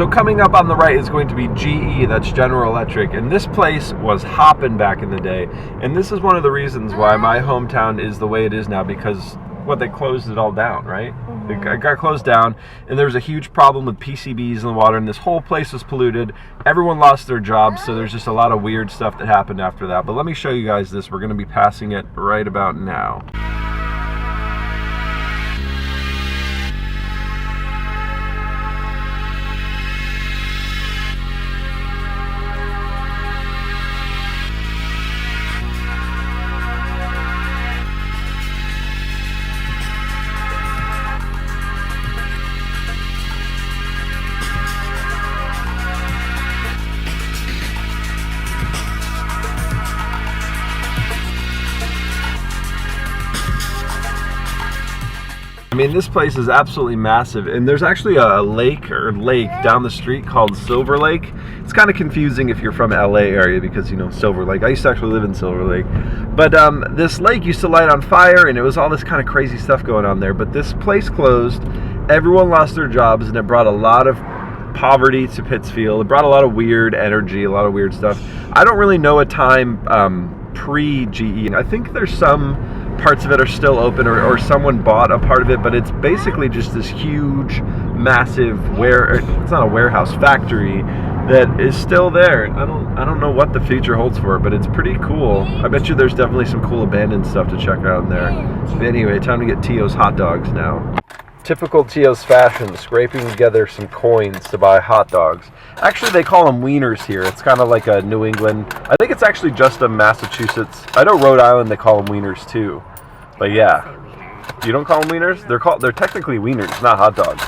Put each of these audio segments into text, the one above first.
So coming up on the right is going to be GE, that's General Electric, and this place was hopping back in the day. And this is one of the reasons why my hometown is the way it is now, because they closed it all down, right? It got closed down, and there was a huge problem with PCBs in the water, and this whole place was polluted. Everyone lost their jobs, so there's just a lot of weird stuff that happened after that. But let me show you guys this. We're going to be passing it right about now. I mean, this place is absolutely massive, and there's actually a lake down the street called Silver Lake. It's kind of confusing if you're from LA area because, you know, Silver Lake. I used to actually live in Silver Lake. But this lake used to light on fire, and it was all this kind of crazy stuff going on there. But this place closed, everyone lost their jobs, and it brought a lot of poverty to Pittsfield. It brought a lot of weird energy, a lot of weird stuff. I don't really know a time pre-GE. I think there's some parts of it are still open, or someone bought a part of it, but it's basically just this huge, massive it's not a warehouse, factory that is still there. I don't know what the future holds for it, but it's pretty cool. I bet you there's definitely some cool abandoned stuff to check out in there. But anyway, time to get Tio's hot dogs now. Typical Tio's fashion, scraping together some coins to buy hot dogs. Actually, they call them wieners here. It's kind of like a New England. I think it's actually just a Massachusetts. I know Rhode Island they call them wieners too. But yeah, you don't call them wieners? They're technically wieners, not hot dogs.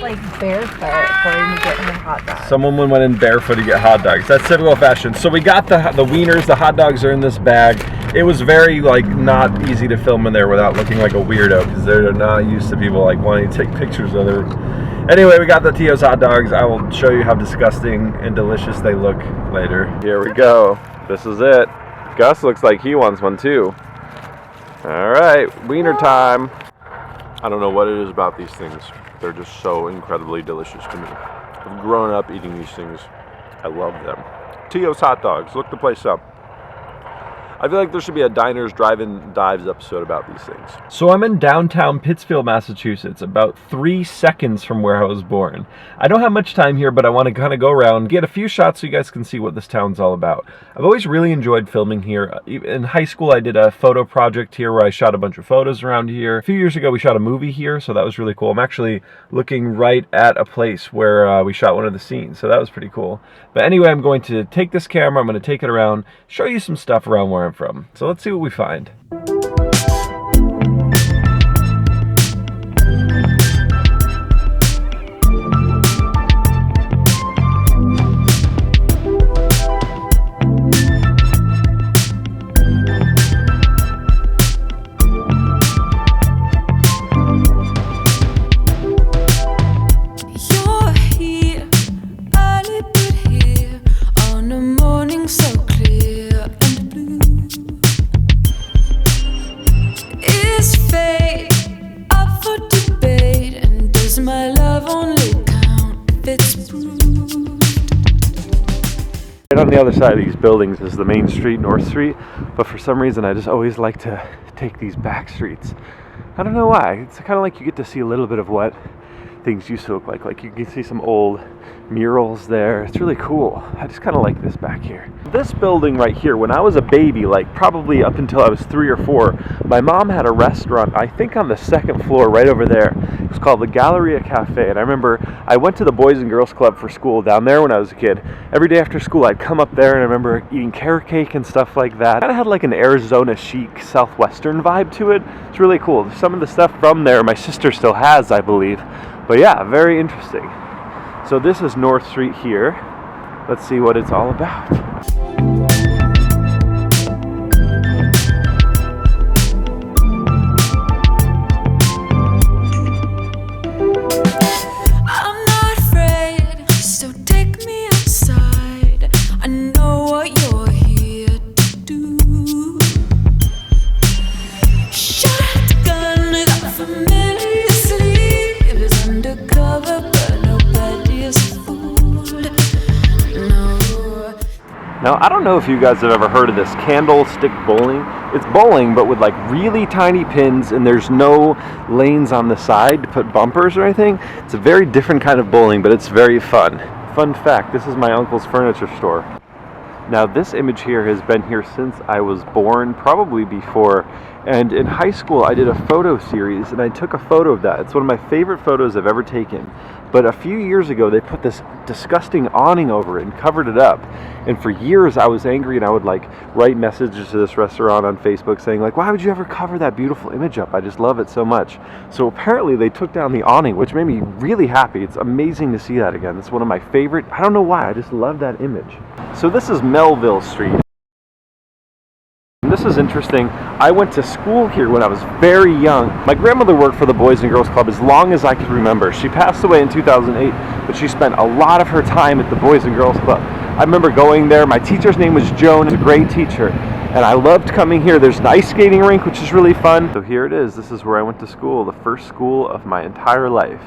Like barefoot going to get her hot dogs. Someone went in barefoot to get hot dogs. That's typical fashion. So we got the wieners, the hot dogs are in this bag. It was very not easy to film in there without looking like a weirdo, because they're not used to people wanting to take pictures of them. Anyway, we got the Tio's hot dogs. I will show you how disgusting and delicious they look later. Here we go. This is it. Gus looks like he wants one too. All right, wiener time. I don't know what it is about these things. They're just so incredibly delicious to me. I've grown up eating these things. I love them. Tio's hot dogs. Look the place up. I feel like there should be a Diners, Drive-In, Dives episode about these things. So I'm in downtown Pittsfield, Massachusetts, about 3 seconds from where I was born. I don't have much time here, but I want to kind of go around, get a few shots so you guys can see what this town's all about. I've always really enjoyed filming here. In high school, I did a photo project here where I shot a bunch of photos around here. A few years ago, we shot a movie here, so that was really cool. I'm actually looking right at a place where we shot one of the scenes, so that was pretty cool. But anyway, I'm going to take this camera, I'm going to take it around, show you some stuff around where I'm from. So let's see what we find. Right on the other side of these buildings is the main street, North Street, but for some reason I just always like to take these back streets. I don't know why. It's kind of like you get to see a little bit of what things used to look like. Like you can see some old murals there. It's really cool. I just kind of like this back here. This building right here, when I was a baby, like probably up until I was 3 or 4, my mom had a restaurant, I think on the 2nd floor right over there. It was called the Galleria Cafe, and I remember I went to the Boys and Girls Club for school down there when I was a kid. Every day after school I'd come up there, and I remember eating carrot cake and stuff like that. Kind of had like an Arizona chic southwestern vibe to it. It's really cool. Some of the stuff from there my sister still has, I believe. But yeah, very interesting. So this is North Street here. Let's see what it's all about. Now, I don't know if you guys have ever heard of this candlestick bowling. It's bowling, but with like really tiny pins, and there's no lanes on the side to put bumpers or anything. It's a very different kind of bowling, but it's very fun. Fun fact, this is my uncle's furniture store. Now, this image here has been here since I was born, probably before. And in high school, I did a photo series, and I took a photo of that. It's one of my favorite photos I've ever taken. But a few years ago, they put this disgusting awning over it and covered it up. And for years, I was angry, and I would like write messages to this restaurant on Facebook saying like, why would you ever cover that beautiful image up? I just love it so much. So apparently they took down the awning, which made me really happy. It's amazing to see that again. It's one of my favorite. I don't know why, I just love that image. So this is Melville Street. And this is interesting. I went to school here when I was very young. My grandmother worked for the Boys and Girls Club as long as I can remember. She passed away in 2008, but she spent a lot of her time at the Boys and Girls Club. I remember going there. My teacher's name was Joan. She was a great teacher, and I loved coming here. There's an ice skating rink, which is really fun. So here it is. This is where I went to school, the first school of my entire life.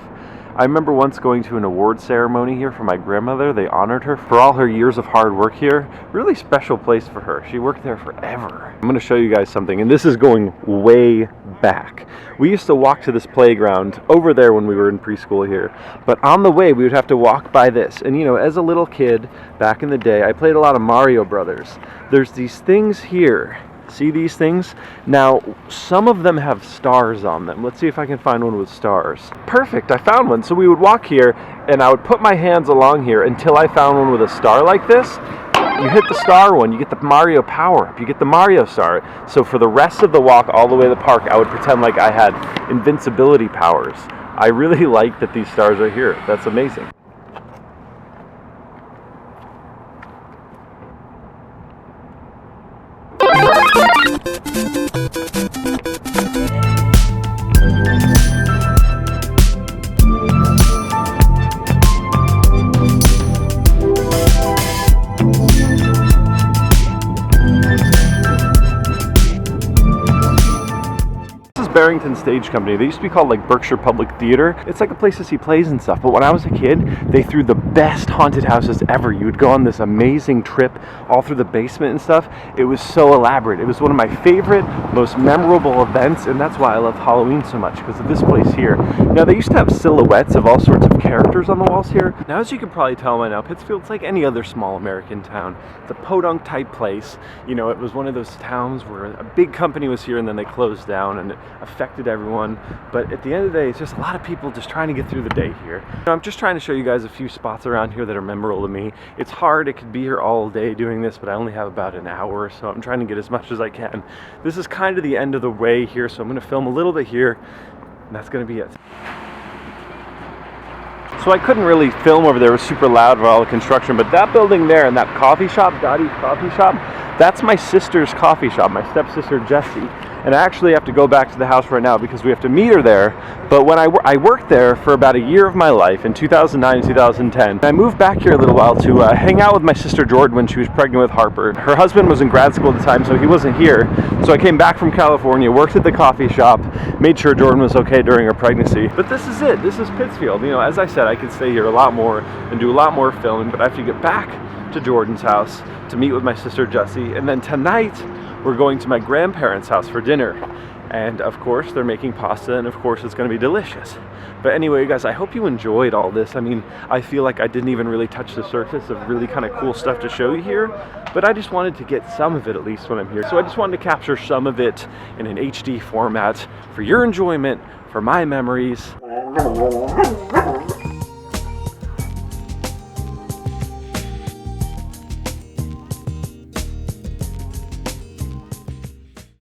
I remember once going to an award ceremony here for my grandmother. They honored her for all her years of hard work here. Really special place for her. She worked there forever. I'm going to show you guys something, and this is going way back. We used to walk to this playground over there when we were in preschool here, but on the way we would have to walk by this. And you know, as a little kid back in the day, I played a lot of Mario Brothers. There's these things here. See these things? Now, some of them have stars on them. Let's see if I can find one with stars. Perfect, I found one. So we would walk here, and I would put my hands along here until I found one with a star like this. You hit the star one, you get the Mario power-up, you get the Mario star. So for the rest of the walk all the way to the park, I would pretend like I had invincibility powers. I really like that these stars are here. That's amazing. Barrington Stage Company. They used to be called like Berkshire Public Theater. It's like a place to see plays and stuff, but when I was a kid, they threw the best haunted houses ever. You would go on this amazing trip all through the basement and stuff. It was so elaborate. It was one of my favorite, most memorable events, and that's why I love Halloween so much, because of this place here. Now, they used to have silhouettes of all sorts of characters on the walls here. Now, as you can probably tell by now, Pittsfield's like any other small American town. It's a podunk type place. You know, it was one of those towns where a big company was here and then they closed down, and it affected everyone. But at the end of the day, it's just a lot of people just trying to get through the day here. You know, I'm just trying to show you guys a few spots around here that are memorable to me. It's hard. It could be here all day doing this, but I only have about an hour, so I'm trying to get as much as I can. This is kind of the end of the way here, so I'm going to film a little bit here, and that's going to be it. So I couldn't really film over there. It was super loud with all the construction, but that building there and that coffee shop, Dottie's Coffee Shop, that's my sister's coffee shop, my stepsister Jessie. And I actually have to go back to the house right now because we have to meet her there. But when I worked there for about a year of my life, in 2009 and 2010. I moved back here a little while to hang out with my sister Jordan when she was pregnant with Harper. Her husband was in grad school at the time, so he wasn't here. So I came back from California, worked at the coffee shop, made sure Jordan was okay during her pregnancy. But this is it. This is Pittsfield. You know, as I said, I could stay here a lot more and do a lot more filming, but I have to get back to Jordan's house to meet with my sister Jessie. And then tonight, we're going to my grandparents' house for dinner. And of course, they're making pasta, and of course, it's going to be delicious. But anyway, you guys, I hope you enjoyed all this. I mean, I feel like I didn't even really touch the surface of really kind of cool stuff to show you here, but I just wanted to get some of it at least when I'm here. So I just wanted to capture some of it in an HD format for your enjoyment, for my memories.